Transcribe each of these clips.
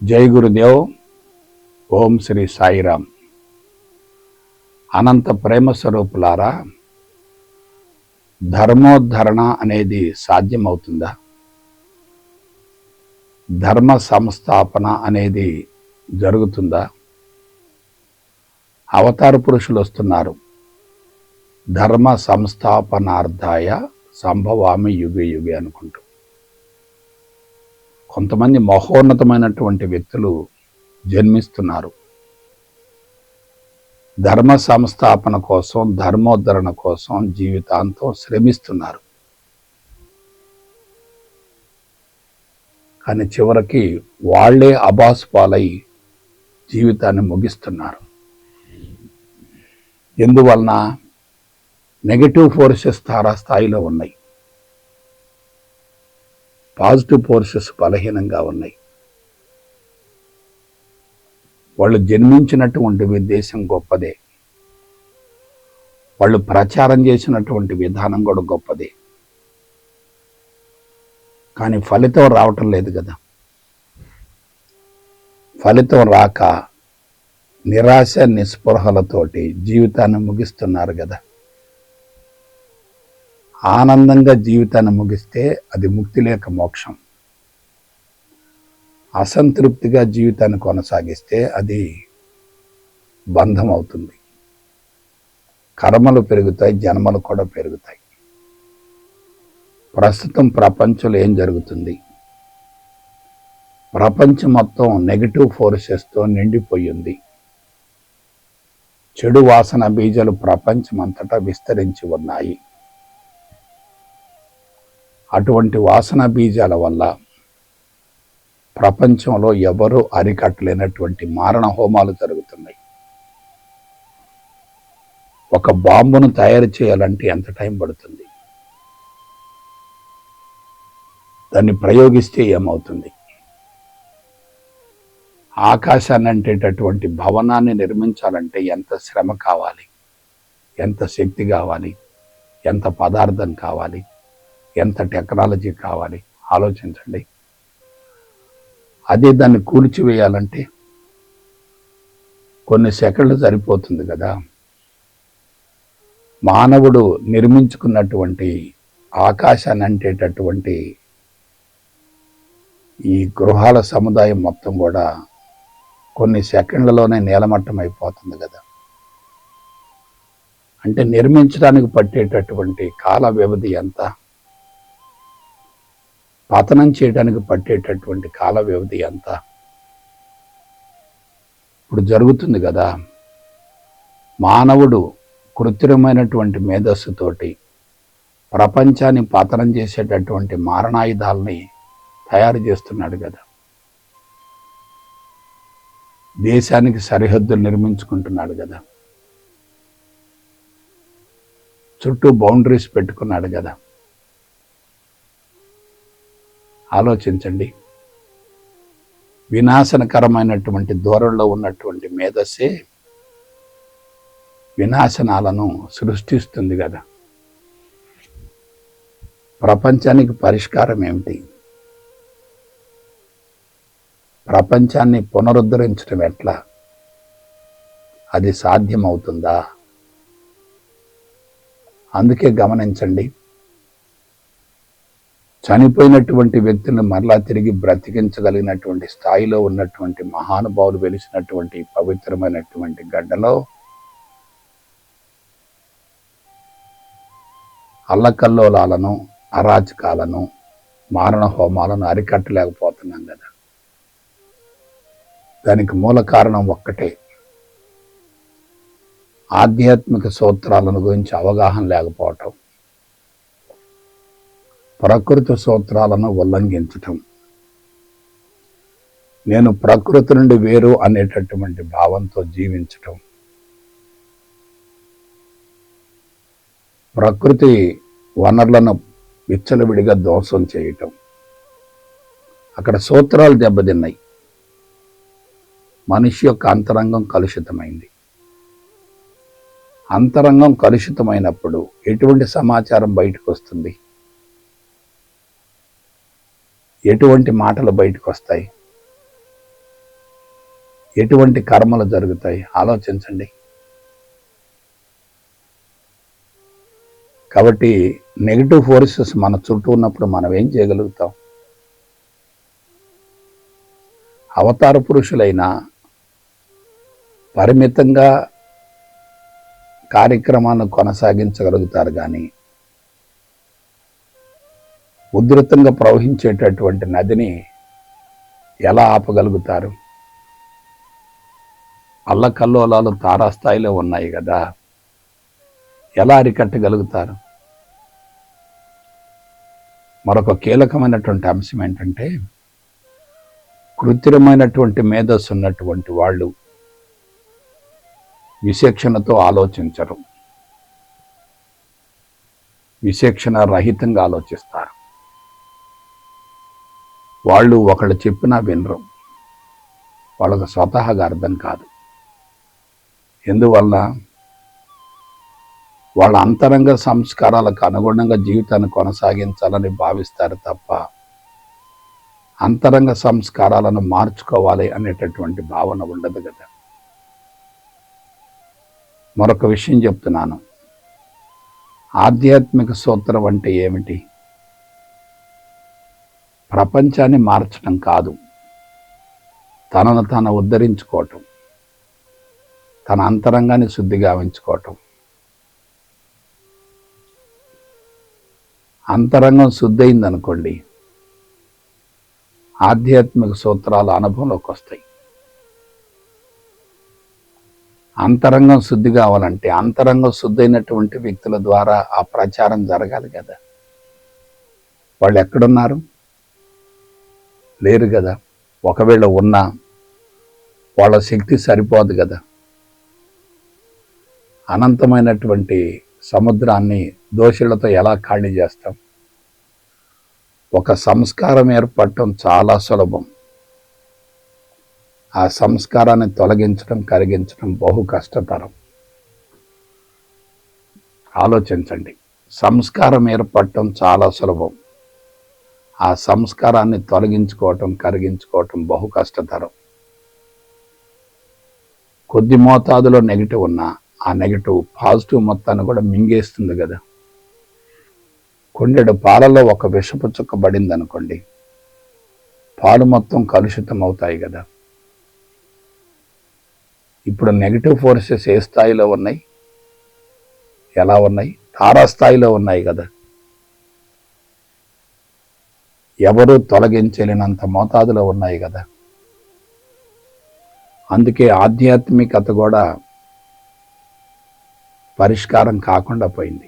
జై గురుదేవ్. ఓం శ్రీ సాయిరామ్. అనంత ప్రేమ స్వరూపులారా, ధర్మోద్ధరణ అనేది సాధ్యమవుతుందా? ధర్మ సంస్థాపన అనేది జరుగుతుందా? అవతార పురుషులు వస్తున్నారు. ధర్మ సంస్థాపనార్థాయ సంభవామి యుగే యుగే అనుకుంటూ. కొంతమంది మహోన్నతమైనటువంటి వ్యక్తులు జన్మిస్తున్నారు. ధర్మ సంస్థాపన కోసం, ధర్మోద్ధరణ కోసం జీవితాంతం శ్రమిస్తున్నారు. కానీ చివరికి వాళ్లే అబాసుపాలై జీవితాన్ని ముగిస్తున్నారు. ఎందువలన? నెగటివ్ ఫోర్సెస్ తారాస్థాయిలో ఉన్నాయి, పాజిటివ్ ఫోర్సెస్ బలహీనంగా ఉన్నాయి. వాళ్ళు జన్మించినటువంటి ఉద్దేశం గొప్పదే, వాళ్ళు ప్రచారం చేసినటువంటి విధానం కూడా గొప్పదే. కానీ ఫలితం రావటం లేదు కదా. ఫలితం రాక నిరాశ నిస్పృహలతోటి జీవితాన్ని ముగిస్తున్నారు కదా. ఆనందంగా జీవితాన్ని ముగిస్తే అది ముక్తి లేక మోక్షం. అసంతృప్తిగా జీవితాన్ని కొనసాగిస్తే అది బంధం అవుతుంది. కర్మలు పెరుగుతాయి, జన్మలు కూడా పెరుగుతాయి. ప్రస్తుతం ప్రపంచంలో ఏం జరుగుతుంది? ప్రపంచం మొత్తం నెగటివ్ ఫోర్సెస్తో నిండిపోయింది. చెడు వాసన బీజాలు ప్రపంచమంతటా విస్తరించి ఉన్నాయి. అటువంటి వాసన బీజాల వల్ల ప్రపంచంలో ఎవరూ అరికట్టలేనటువంటి మారణ హోమాలు జరుగుతున్నాయి. ఒక బాంబును తయారు చేయాలంటే ఎంత టైం పడుతుంది? దాన్ని ప్రయోగిస్తే ఏమవుతుంది? ఆకాశాన్ని అంటేటటువంటి భవనాన్ని నిర్మించాలంటే ఎంత శ్రమ కావాలి, ఎంత శక్తి కావాలి, ఎంత పదార్థం కావాలి, ఎంత టెక్నాలజీ కావాలి ఆలోచించండి. అదే దాన్ని కూల్చివేయాలంటే కొన్ని సెకండ్లు సరిపోతుంది కదా. మానవుడు నిర్మించుకున్నటువంటి ఆకాశాన్ని అంటేటటువంటి ఈ గృహాల సముదాయం మొత్తం కూడా కొన్ని సెకండ్లలోనే నేలమట్టం అయిపోతుంది కదా. అంటే నిర్మించడానికి పట్టేటటువంటి కాల వ్యవధి ఎంత? పతనం చేయడానికి పట్టేటటువంటి కాల వ్యవధి ఎంత? ఇప్పుడు జరుగుతుంది కదా. మానవుడు కృత్రిమైనటువంటి మేధస్సుతోటి ప్రపంచాన్ని పతనం చేసేటటువంటి మారణాయుధాలని తయారు చేస్తున్నాడు కదా. దేశానికి సరిహద్దులు నిర్మించుకుంటున్నాడు కదా. చుట్టూ బౌండరీస్ పెట్టుకున్నాడు కదా. ఆలోచించండి. వినాశనకరమైనటువంటి ధోరణిలో ఉన్నటువంటి మేధస్సే వినాశనాలను సృష్టిస్తుంది కదా. ప్రపంచానికి పరిష్కారం ఏమిటి? ప్రపంచాన్ని పునరుద్ధరించడం ఎట్లా? అది సాధ్యమవుతుందా? అందుకే గమనించండి, చనిపోయినటువంటి వ్యక్తులను మరలా తిరిగి బ్రతికించగలిగినటువంటి స్థాయిలో ఉన్నటువంటి మహానుభావులు వెలిసినటువంటి పవిత్రమైనటువంటి గడ్డలో అల్లకల్లోలాలను, అరాచకాలను, మారణ హోమాలను అరికట్టలేకపోతున్నాం కదా. దానికి మూల కారణం ఒక్కటే, ఆధ్యాత్మిక సూత్రాలను గురించి అవగాహన లేకపోవటం, ప్రకృతి సూత్రాలను ఉల్లంఘించటం, నేను ప్రకృతి నుండి వేరు అనేటటువంటి భావంతో జీవించటం, ప్రకృతి వనరులను విచ్చలవిడిగా ధ్వంసం చేయటం. అక్కడ సూత్రాలు దెబ్బతిన్నాయి. మనిషి యొక్క అంతరంగం కలుషితమైంది. అంతరంగం కలుషితమైనప్పుడు ఎటువంటి సమాచారం బయటకు వస్తుంది? ఎటువంటి మాటలు బయటకు వస్తాయి? ఎటువంటి కర్మలు జరుగుతాయి ఆలోచించండి. కాబట్టి నెగిటివ్ ఫోర్సెస్ మన చుట్టూ ఉన్నప్పుడు మనం ఏం చేయగలుగుతాం? అవతార పురుషులైన పరిమితంగా కార్యక్రమాలను కొనసాగించగలుగుతారు, కానీ ఉధృతంగా ప్రవహించేటటువంటి నదిని ఎలా ఆపగలుగుతారు? అల్లకల్లోలాలు తారాస్థాయిలో ఉన్నాయి కదా, ఎలా అరికట్టగలుగుతారు? మరొక కీలకమైనటువంటి అంశం ఏంటంటే, కృత్రిమైనటువంటి మేధస్సు ఉన్నటువంటి వాళ్ళు విచక్షణతో ఆలోచించరు, విచక్షణ రహితంగా ఆలోచిస్తారు. వాళ్ళు ఒకళ్ళు చెప్పినా వినరు, వాళ్ళకు స్వతహాగా అర్థం కాదు. ఎందువల్ల? వాళ్ళ అంతరంగ సంస్కారాలకు అనుగుణంగా జీవితాన్ని కొనసాగించాలని భావిస్తారు తప్ప అంతరంగ సంస్కారాలను మార్చుకోవాలి అనేటటువంటి భావన ఉండదు కదా. మరొక విషయం చెప్తున్నాను. ఆధ్యాత్మిక సూత్రం అంటే ఏమిటి? ప్రపంచాన్ని మార్చడం కాదు, తనను తాను ఉద్ధరించుకోవటం, తన అంతరంగాన్ని శుద్ధిగా ఉంచుకోవటం. అంతరంగం శుద్ధయిందనుకోండి, ఆధ్యాత్మిక సూత్రాలు అనుభవంలోకి వస్తాయి. అంతరంగం శుద్ధి కావాలంటే అంతరంగం శుద్ధైనటువంటి వ్యక్తుల ద్వారా ఆ ప్రచారం జరగాలి కదా. వాళ్ళు ఎక్కడున్నారు? లేరు కదా. ఒకవేళ ఉన్నా వాళ్ళ శక్తి సరిపోదు కదా. అనంతమైనటువంటి సముద్రాన్ని దోషులతో ఎలా ఖాళీ చేస్తాం? ఒక సంస్కారం ఏర్పడటం చాలా సులభం, ఆ సంస్కారాన్ని తొలగించడం, కరిగించడం బహు కష్టతరం. ఆలోచించండి. సంస్కారం ఏర్పడటం చాలా సులభం, ఆ సంస్కారాన్ని తొలగించుకోవటం, కరిగించుకోవటం బహు కష్టతరం. కొద్ది మోతాదులో నెగిటివ్ ఉన్నా ఆ నెగిటివ్ పాజిటివ్ మొత్తాన్ని కూడా మింగేస్తుంది కదా. కొండెడు పాలలో ఒక విషపు చుక్క పడింది అనుకోండి, పాలు మొత్తం కలుషితం అవుతాయి కదా. ఇప్పుడు నెగిటివ్ ఫోర్సెస్ ఏ స్థాయిలో ఉన్నాయి? ఎలా ఉన్నాయి? తారాస్థాయిలో ఉన్నాయి కదా. ఎవరూ తొలగించలేనంత మోతాదులో ఉన్నాయి కదా. అందుకే ఆధ్యాత్మికత కూడా పరిష్కారం కాకుండా పోయింది.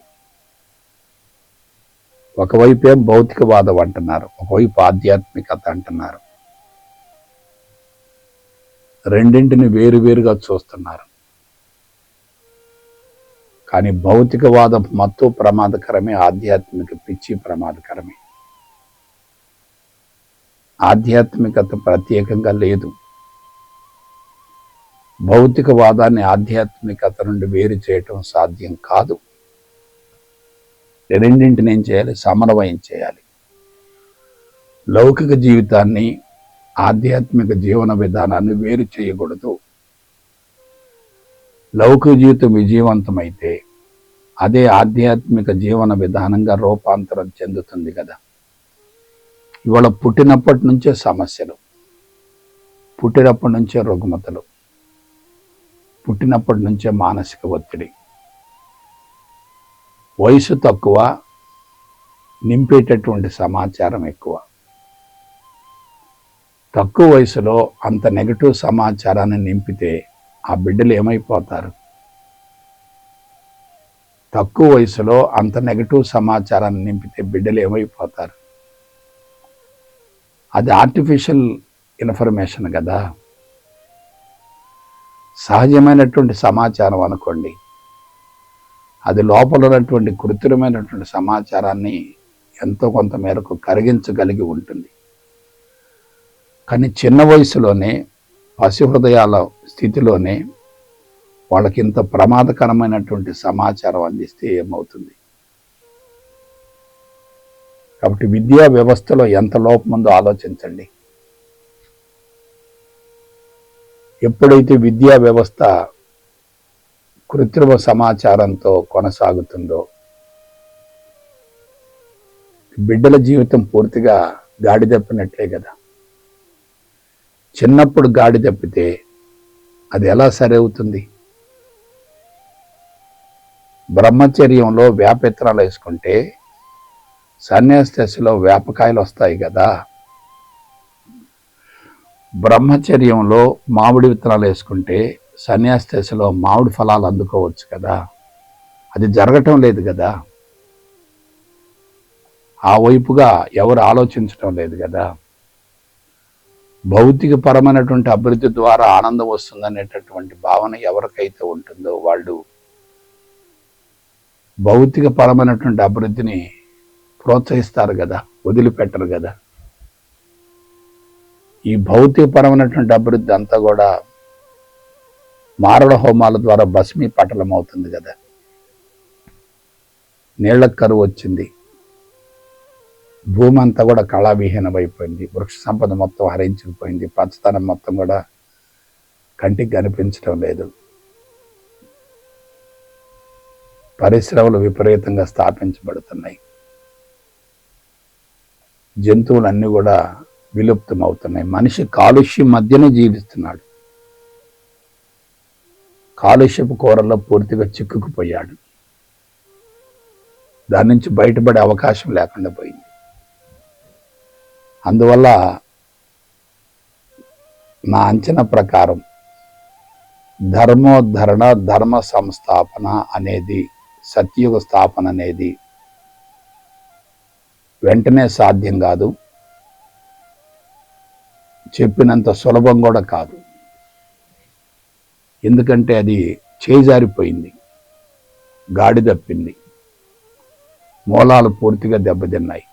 ఒకవైపే భౌతికవాదం అంటున్నారు, ఒకవైపు ఆధ్యాత్మికత అంటున్నారు. రెండింటిని వేరువేరుగా చూస్తున్నారు. కానీ భౌతికవాద మత్తు ప్రమాదకరమే, ఆధ్యాత్మిక పిచ్చి ప్రమాదకరమే. ఆధ్యాత్మికత ప్రత్యేకంగా లేదు. భౌతికవాదాన్ని ఆధ్యాత్మికత నుండి వేరు చేయటం సాధ్యం కాదు. రెండింటిని ఏం చేయాలి? సమన్వయం చేయాలి. లౌకిక జీవితాన్ని, ఆధ్యాత్మిక జీవన విధానాన్ని వేరు చేయకూడదు. లౌకిక జీవితం విజయవంతమైతే అదే ఆధ్యాత్మిక జీవన విధానంగా రూపాంతరం చెందుతుంది కదా. ఇవాళ పుట్టినప్పటి నుంచే సమస్యలు, పుట్టినప్పటి నుంచే రుగ్మతలు, పుట్టినప్పటి నుంచే మానసిక ఒత్తిడి. వయసు తక్కువ, నింపేటటువంటి సమాచారం ఎక్కువ. తక్కువ వయసులో అంత నెగటివ్ సమాచారాన్ని నింపితే ఆ బిడ్డలు ఏమైపోతారు? తక్కువ వయసులో అంత నెగటివ్ సమాచారాన్ని నింపితే బిడ్డలు ఏమైపోతారు? అది ఆర్టిఫిషియల్ ఇన్ఫర్మేషన్ కదా. సహజమైనటువంటి సమాచారం అనుకోండి, అది లోపల ఉన్నటువంటి కృత్రిమైనటువంటి సమాచారాన్ని ఎంతో కొంత మేరకు కరిగించగలిగి ఉంటుంది. కానీ చిన్న వయసులోనే, పసి హృదయాల స్థితిలోనే వాళ్ళకి ఇంత ప్రమాదకరమైనటువంటి సమాచారం అందిస్తే ఏమవుతుంది? కాబట్టి విద్యా వ్యవస్థలో ఎంత లోపం ఉందో ఆలోచించండి. ఎప్పుడైతే విద్యా వ్యవస్థ కృత్రిమ సమాచారంతో కొనసాగుతుందో బిడ్డల జీవితం పూర్తిగా గాడి తప్పినట్లే కదా. చిన్నప్పుడు గాడి తప్పితే అది ఎలా సరవుతుంది? బ్రహ్మచర్యంలో వేపవిత్తనాలు వేసుకుంటే సన్యాసి దశలో వేపకాయలు వస్తాయి కదా. బ్రహ్మచర్యంలో మామిడి విత్తనాలు వేసుకుంటే సన్యాసి దశలో మామిడి ఫలాలు అందుకోవచ్చు కదా. అది జరగటం లేదు కదా. ఆ వైపుగా ఎవరు ఆలోచించడం లేదు కదా. భౌతిక పరమైనటువంటి అభివృద్ధి ద్వారా ఆనందం వస్తుందనేటటువంటి భావన ఎవరికైతే ఉంటుందో వాళ్ళు భౌతిక పరమైనటువంటి అభివృద్ధిని ప్రోత్సహిస్తారు కదా, వదిలిపెట్టరు కదా. ఈ భౌతిక పరమైనటువంటి అభివృద్ధి అంతా కూడా మారణ హోమాల ద్వారా భస్మీపటలం అవుతుంది కదా. నీళ్ల కరువు వచ్చింది, భూమి అంతా కూడా కళావిహీనమైపోయింది, వృక్ష సంపద మొత్తం హరించుకుపోయింది, పచ్చదనం మొత్తం కూడా కంటికి కనిపించడం లేదు. పరిశ్రమలు విపరీతంగా స్థాపించబడుతున్నాయి, జంతువులన్నీ కూడా విలుప్తం అవుతున్నాయి. మనిషి కాలుష్యం మధ్యనే జీవిస్తున్నాడు, కాలుష్యపు కూరల్లో పూర్తిగా చిక్కుకుపోయాడు, దాని నుంచి బయటపడే అవకాశం లేకుండా పోయింది. అందువల్ల నా అంచనా ప్రకారం ధర్మోద్ధరణ, ధర్మ సంస్థాపన అనేది, సత్యుగ స్థాపన అనేది వెంటనే సాధ్యం కాదు, చెప్పినంత సులభం కూడా కాదు. ఎందుకంటే అది చేజారిపోయింది, గాడి తప్పింది, మూలాలు పూర్తిగా దెబ్బతిన్నాయి.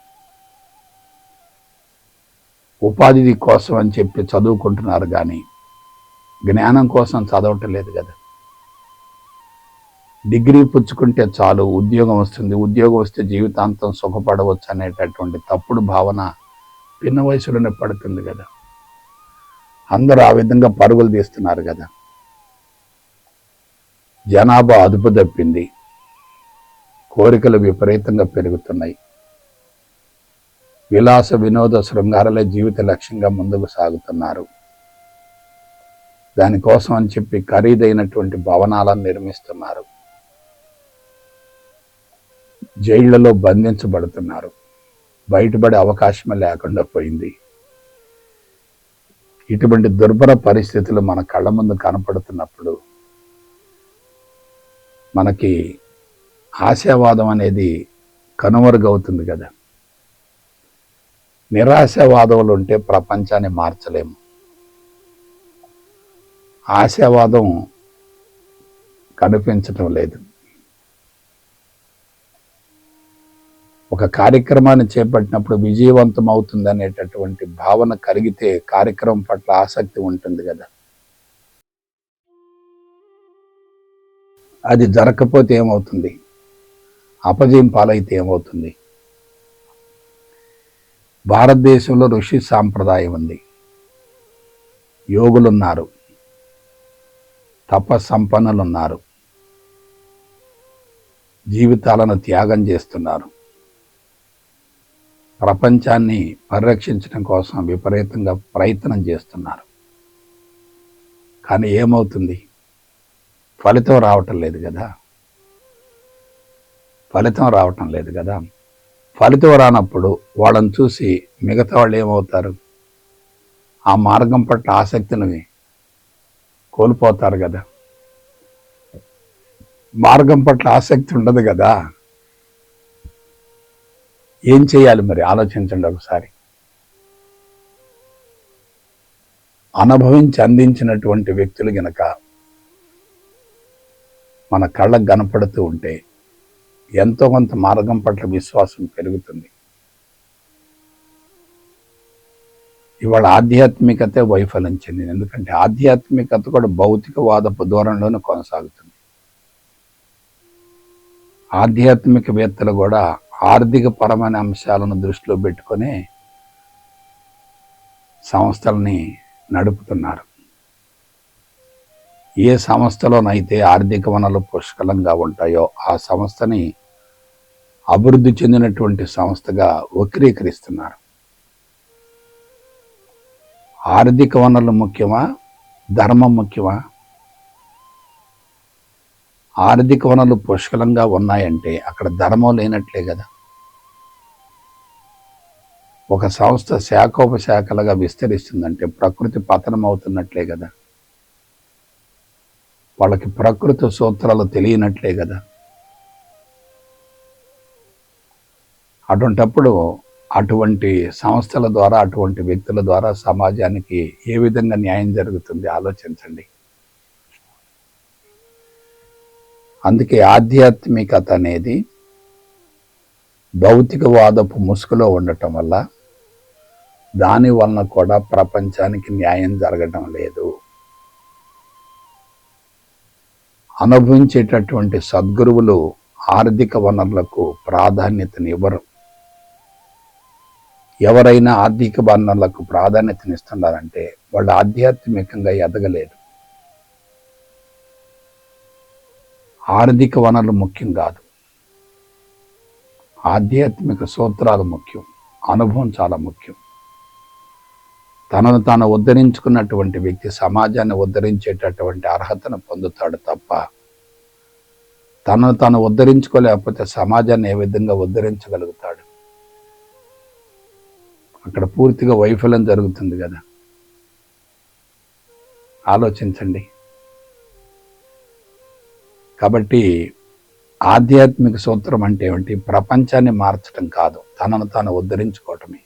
ఉపాధి కోసం అని చెప్పి చదువుకుంటున్నారు కానీ జ్ఞానం కోసం చదవటం లేదు కదా. డిగ్రీ పుచ్చుకుంటే చాలు ఉద్యోగం వస్తుంది, ఉద్యోగం వస్తే జీవితాంతం సుఖపడవచ్చు అనేటటువంటి తప్పుడు భావన పిన్న వయసులోనే పడుతుంది కదా. అందరూ ఆ విధంగా పరుగులు తీస్తున్నారు కదా. జనాభా అదుపు తప్పింది, కోరికలు విపరీతంగా పెరుగుతున్నాయి, విలాస వినోద శృంగారాలే జీవిత లక్ష్యంగా ముందుకు సాగుతున్నారు. దానికోసం అని చెప్పి ఖరీదైనటువంటి భవనాలను నిర్మిస్తున్నారు, జైళ్లలో బంధించబడుతున్నారు, బయటపడే అవకాశమే లేకుండా పోయింది. ఇటువంటి దుర్భర పరిస్థితులు మన కళ్ళ ముందు కనపడుతున్నప్పుడు మనకి ఆశావాదం అనేది కనుమరుగవుతుంది కదా. నిరాశావాదములు ఉంటే ప్రపంచాన్ని మార్చలేము. ఆశావాదం కనిపించటం లేదు. ఒక కార్యక్రమాన్ని చేపట్టినప్పుడు విజయవంతం అవుతుంది అనేటటువంటి భావన కలిగితే కార్యక్రమం పట్ల ఆసక్తి ఉంటుంది కదా. అది జరగకపోతే ఏమవుతుంది? అపజయం పాలైతే ఏమవుతుంది? భారతదేశంలో ఋషి సాంప్రదాయం ఉంది, యోగులున్నారు, తపస్సంపన్నులున్నారు, జీవితాలను త్యాగం చేస్తున్నారు, ప్రపంచాన్ని పరిరక్షించడం కోసం విపరీతంగా ప్రయత్నం చేస్తున్నారు. కానీ ఏమవుతుంది? ఫలితం రావటం లేదు కదా. ఫలితం రావటం లేదు కదా. ఫలితం రానప్పుడు వాళ్ళని చూసి మిగతా వాళ్ళు ఏమవుతారు? ఆ మార్గం పట్ల ఆసక్తిని కోల్పోతారు కదా. మార్గం పట్ల ఆసక్తి ఉండదు కదా. ఏం చేయాలి మరి? ఆలోచించండి ఒకసారి. అనుభవించి అందించినటువంటి వ్యక్తులు గనక మన కళ్ళకు కనపడుతూ ఉంటే ఎంతో కొంత మార్గం పట్ల విశ్వాసం పెరుగుతుంది. ఇవాళ ఆధ్యాత్మికతే వైఫల్యం చెందింది. ఎందుకంటే ఆధ్యాత్మికత కూడా భౌతికవాదపు ధోరణిలోనే కొనసాగుతుంది. ఆధ్యాత్మికవేత్తలు కూడా ఆర్థిక పరమైన అంశాలను దృష్టిలో పెట్టుకొని సంస్థల్ని నడుపుతున్నారు. ఏ సంస్థలోనైతే ఆర్థిక వనరులు పుష్కలంగా ఉంటాయో ఆ సంస్థని అభివృద్ధి చెందినటువంటి సంస్థగా వక్రీకరిస్తున్నారు. ఆర్థిక వనరులు ముఖ్యమా, ధర్మం ముఖ్యమా? ఆర్థిక వనరులు పుష్కలంగా ఉన్నాయంటే అక్కడ ధర్మం లేనట్లే కదా. ఒక సంస్థ శాఖోపశాఖలుగా విస్తరిస్తుందంటే ప్రకృతి పతనం అవుతున్నట్లే కదా. వాళ్ళకి ప్రకృతి సూత్రాలు తెలియనట్లే కదా. అటువంటప్పుడు అటువంటి సంస్థల ద్వారా, అటువంటి వ్యక్తుల ద్వారా సమాజానికి ఏ విధంగా న్యాయం జరుగుతుంది ఆలోచించండి. అందుకే ఆధ్యాత్మికత అనేది భౌతికవాదపు ముసుగులో ఉండటం వల్ల దాని వలన కూడా ప్రపంచానికి న్యాయం జరగడం లేదు. అనుభవించేటటువంటి సద్గురువులు ఆర్థిక వనరులకు ప్రాధాన్యతనివ్వరు. ఎవరైనా ఆర్థిక వనరులకు ప్రాధాన్యతనిస్తున్నారంటే వాళ్ళు ఆధ్యాత్మికంగా ఎదగలేరు. ఆర్థిక వనరులు ముఖ్యం కాదు, ఆధ్యాత్మిక సూత్రాలు ముఖ్యం, అనుభవం చాలా ముఖ్యం. తనను తాను ఉద్ధరించుకున్నటువంటి వ్యక్తి సమాజాన్ని ఉద్ధరించేటటువంటి అర్హతను పొందుతాడు తప్ప తనను తాను ఉద్ధరించుకోలేకపోతే సమాజాన్ని ఏ విధంగా ఉద్ధరించగలుగుతాడు? అక్కడ పూర్తిగా వైఫల్యం జరుగుతుంది కదా. ఆలోచించండి. కాబట్టి ఆధ్యాత్మిక సూత్రం అంటే ఏమిటి? ప్రపంచాన్ని మార్చడం కాదు, తనను తాను ఉద్ధరించుకోవటమే.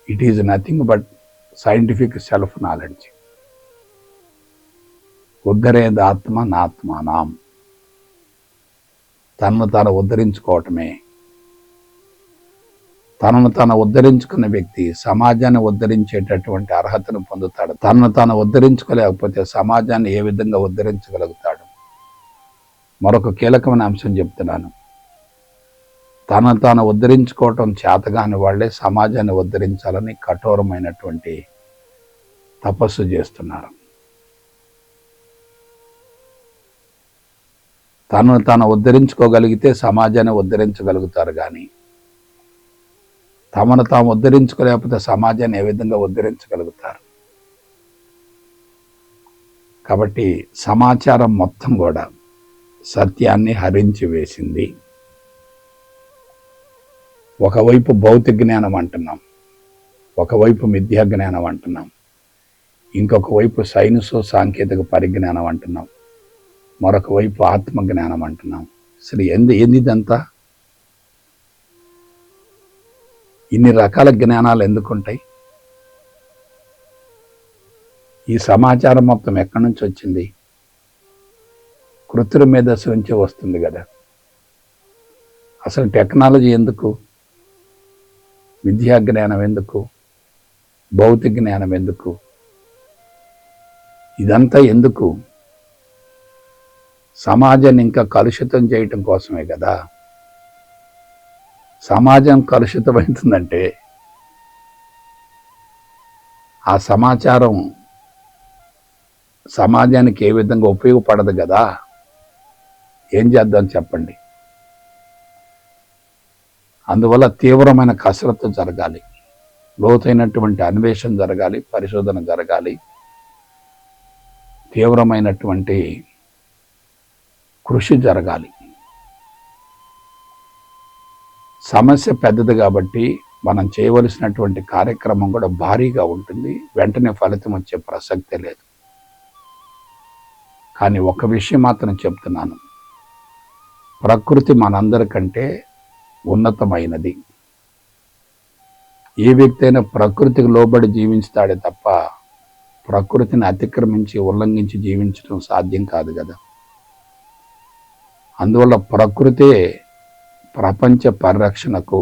It is nothing but scientific self knowledge. ఉద్ధరేది ఆత్మ నాత్మానాం. తనను తాను ఉద్ధరించుకోవటమే. తనను తాను ఉద్ధరించుకున్న వ్యక్తి సమాజాన్ని ఉద్ధరించేటటువంటి అర్హతను పొందుతాడు. తనను తాను ఉద్ధరించుకోలేకపోతే సమాజాన్ని ఏ విధంగా ఉద్ధరించగలుగుతాడు? మరొక కీలకమైన అంశం చెప్తున్నాను. తనను తాను ఉద్ధరించుకోవటం చేతగాని వాళ్లే సమాజాన్ని ఉద్ధరించాలని కఠోరమైనటువంటి తపస్సు చేస్తున్నారు. తనను తాను ఉద్ధరించుకోగలిగితే సమాజాన్ని ఉద్ధరించగలుగుతారు, కానీ తమను తాము ఉద్ధరించుకోలేకపోతే సమాజాన్ని ఏ విధంగా ఉద్ధరించగలుగుతారు? కాబట్టి సమాచారం మొత్తం కూడా సత్యాన్ని హరించి వేసింది. ఒకవైపు భౌతిక జ్ఞానం అంటున్నాం, ఒకవైపు మిథ్యా జ్ఞానం అంటున్నాం, ఇంకొక వైపు సైన్సు సాంకేతిక పరిజ్ఞానం అంటున్నాం, మరొక వైపు ఆత్మజ్ఞానం అంటున్నాం. అసలు ఏందిదంతా? ఇన్ని రకాల జ్ఞానాలు ఎందుకుంటాయి? ఈ సమాచారం మొత్తం ఎక్కడి నుంచి వచ్చింది? కృత్రిమ మేధస్సు నుంచే వస్తుంది కదా. అసలు టెక్నాలజీ ఎందుకు? విద్యా జ్ఞానం ఎందుకు? భౌతిక జ్ఞానం ఎందుకు? ఇదంతా ఎందుకు? సమాజాన్ని ఇంకా కలుషితం చేయటం కోసమే కదా. సమాజం కలుషితమవుతుందంటే ఆ సమాచారం సమాజానికి ఏ విధంగా ఉపయోగపడదు కదా. ఏం చేద్దాం చెప్పండి? అందువల్ల తీవ్రమైన కసరత్తు జరగాలి, లోతైనటువంటి అన్వేషణ జరగాలి, పరిశోధన జరగాలి, తీవ్రమైనటువంటి కృషి జరగాలి. సమస్య పెద్దది కాబట్టి మనం చేయవలసినటువంటి కార్యక్రమం కూడా భారీగా ఉంటుంది. వెంటనే ఫలితం వచ్చే ప్రసక్తే లేదు. కానీ ఒక విషయం మాత్రం చెప్తున్నాను, ప్రకృతి మనందరికంటే ఉన్నతమైనది. ఏ వ్యక్తి అయినా ప్రకృతికి లోబడి జీవించుతాడే తప్ప ప్రకృతిని అతిక్రమించి ఉల్లంఘించి జీవించడం సాధ్యం కాదు కదా. అందువల్ల ప్రకృతే ప్రపంచ పరిరక్షణకు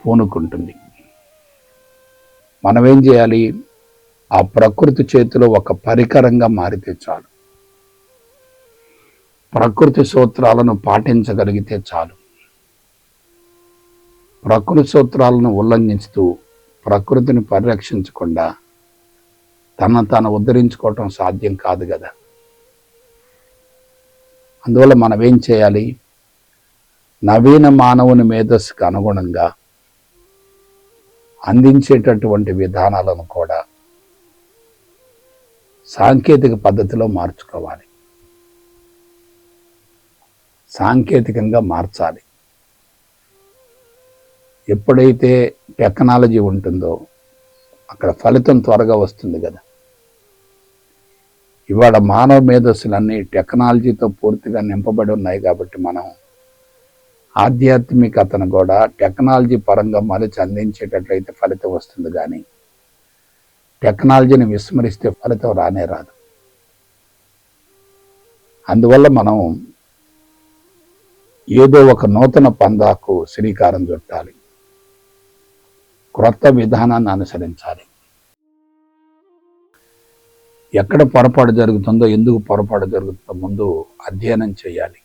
పూనుకుంటుంది. మనమేం చేయాలి? ఆ ప్రకృతి చేతిలో ఒక పరికరంగా మారితే చాలు. ప్రకృతి సూత్రాలను పాటించగలిగితే చాలు. ప్రకృతి సూత్రాలను ఉల్లంఘిస్తూ ప్రకృతిని పరిరక్షించకుండా తనను తాను ఉద్ధరించుకోవటం సాధ్యం కాదు కదా. అందువల్ల మనం ఏం చేయాలి? నవీన మానవుని మేధస్సుకు అనుగుణంగా అందించేటటువంటి విధానాలను కూడా సాంకేతిక పద్ధతిలో మార్చుకోవాలి, సాంకేతికంగా మార్చాలి. ఎప్పుడైతే టెక్నాలజీ ఉంటుందో అక్కడ ఫలితం త్వరగా వస్తుంది కదా. ఇవాళ మానవ మేధస్సులన్నీ టెక్నాలజీతో పూర్తిగా నింపబడి ఉన్నాయి కాబట్టి మనం ఆధ్యాత్మికతను కూడా టెక్నాలజీ పరంగా మలిచి అందించేటట్లయితే ఫలితం వస్తుంది, కానీ టెక్నాలజీని విస్మరిస్తే ఫలితం రానే రాదు. అందువల్ల మనం ఏదో ఒక నూతన పందాకు శ్రీకారం చుట్టాలి, క్రొత్త విధానాన్ని అనుసరించాలి. ఎక్కడ పొరపాటు జరుగుతుందో, ఎందుకు పొరపాటు జరుగుతుందో ముందు అధ్యయనం చేయాలి.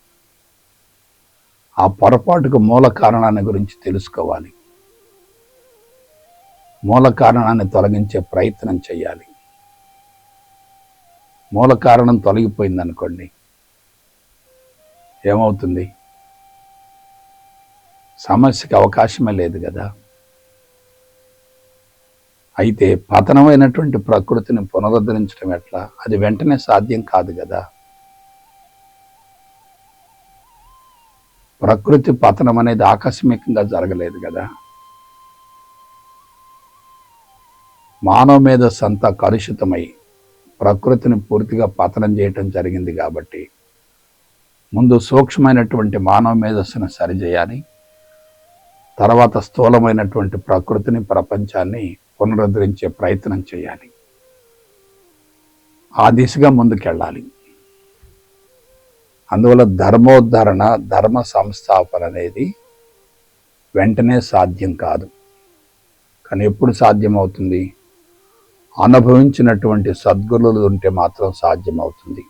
ఆ పొరపాటుకు మూల కారణాన్ని గురించి తెలుసుకోవాలి, మూల కారణాన్ని తొలగించే ప్రయత్నం చేయాలి. మూల కారణం తొలగిపోయిందనుకోండి, ఏమవుతుంది? సమస్యకి అవకాశమే లేదు కదా. అయితే పతనమైనటువంటి ప్రకృతిని పునరుద్ధరించడం ఎట్లా? అది వెంటనే సాధ్యం కాదు కదా. ప్రకృతి పతనం అనేది ఆకస్మికంగా జరగలేదు కదా. మానవ మేధస్సు అంతా కలుషితమై ప్రకృతిని పూర్తిగా పతనం చేయటం జరిగింది కాబట్టి ముందు సూక్ష్మమైనటువంటి మానవ మేధస్సును సరిచేయాలి. తర్వాత స్థూలమైనటువంటి ప్రకృతిని, ప్రపంచాన్ని పునరుద్ధరించే ప్రయత్నం చేయాలి. ఆ దిశగా ముందుకెళ్ళాలి. అందువల్ల ధర్మోద్ధరణ, ధర్మ సంస్థాపన అనేది వెంటనే సాధ్యం కాదు. కానీ ఎప్పుడు సాధ్యమవుతుంది? అనుభవించినటువంటి సద్గురులు ఉంటే మాత్రం సాధ్యమవుతుంది.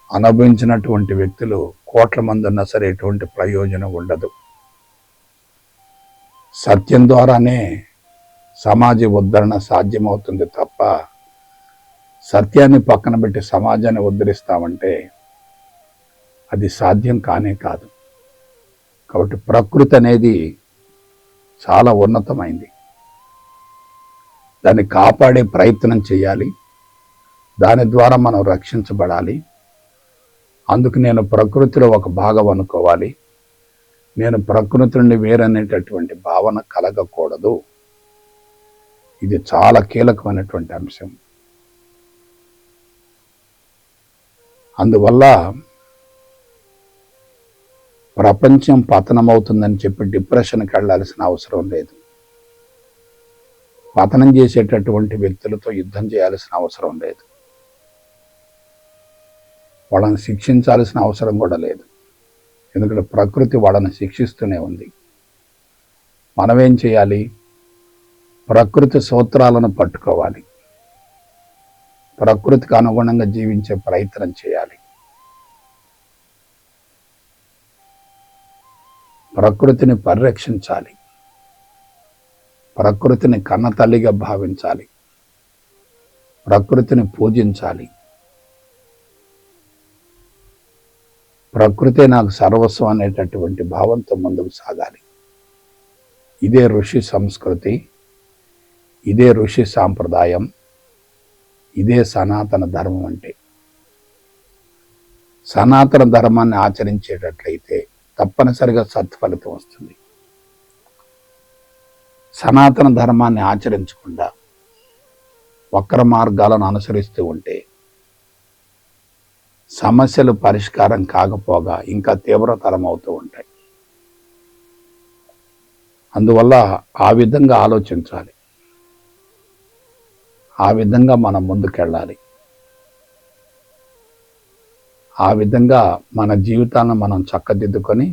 అనుభవించినటువంటి వ్యక్తులు కోట్ల మంది ఉన్నా సరే ఎటువంటి ప్రయోజనం ఉండదు. సత్యం ద్వారానే సమాజ ఉద్ధరణ సాధ్యమవుతుంది తప్ప సత్యాన్ని పక్కన పెట్టి సమాజాన్ని ఉద్ధరిస్తామంటే అది సాధ్యం కానే కాదు. కాబట్టి ప్రకృతి అనేది చాలా ఉన్నతమైంది, దాన్ని కాపాడే ప్రయత్నం చేయాలి. దాని ద్వారా మనం రక్షించబడాలి. అందుకు నేను ప్రకృతిలో ఒక భాగం అనుకోవాలి. నేను ప్రకృతి నుండి వేరనేటటువంటి భావన కలగకూడదు. ఇది చాలా కీలకమైనటువంటి అంశం. అందువల్ల ప్రపంచం పతనమవుతుందని చెప్పి డిప్రెషన్కి వెళ్ళాల్సిన అవసరం లేదు. పతనం చేసేటటువంటి వ్యక్తులతో యుద్ధం చేయాల్సిన అవసరం లేదు. వాళ్ళని శిక్షించాల్సిన అవసరం కూడా లేదు. ఎందుకంటే ప్రకృతి వాళ్ళని శిక్షిస్తూనే ఉంది. మనమేం చేయాలి? ప్రకృతి సూత్రాలను పట్టుకోవాలి, ప్రకృతికి అనుగుణంగా జీవించే ప్రయత్నం చేయాలి. ప్రకృతిని పరిరక్షించాలి, ప్రకృతిని కన్న తల్లిగా భావించాలి, ప్రకృతిని పూజించాలి. ప్రకృతే నాకు సర్వస్వం అనేటటువంటి భావంతో ముందుకు సాగాలి. ఇదే ఋషి సంస్కృతి, ఇదే ఋషి సాంప్రదాయం, ఇదే సనాతన ధర్మం. అంటే సనాతన ధర్మాన్ని ఆచరించేటట్లయితే తప్పనిసరిగా సత్ఫలితం వస్తుంది. సనాతన ధర్మాన్ని ఆచరించకుండా వక్ర మార్గాలను అనుసరిస్తూ ఉంటే సమస్యలు పరిష్కారం కాకపోగా ఇంకా తీవ్రతరం అవుతూ ఉంటాయి. అందువల్ల ఆ విధంగా ఆలోచించాలి, ఆ విధంగా మనం ముందుకెళ్ళాలి. ఆ విధంగా మన జీవితాలను మనం చక్కదిద్దుకొని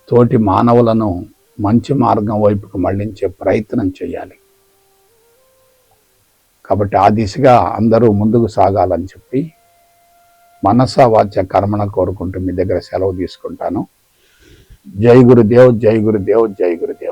తోటి మానవులను మంచి మార్గం వైపుకు మళ్లించే ప్రయత్నం చేయాలి. కాబట్టి ఆ దిశగా అందరూ ముందుకు సాగాలని చెప్పి మనస వాచ కర్మణ కోరుకుంటూ మీ దగ్గర సెలవు తీసుకుంటాను. జై గురుదేవ్, జై గురుదేవ్, జై గురుదేవ్.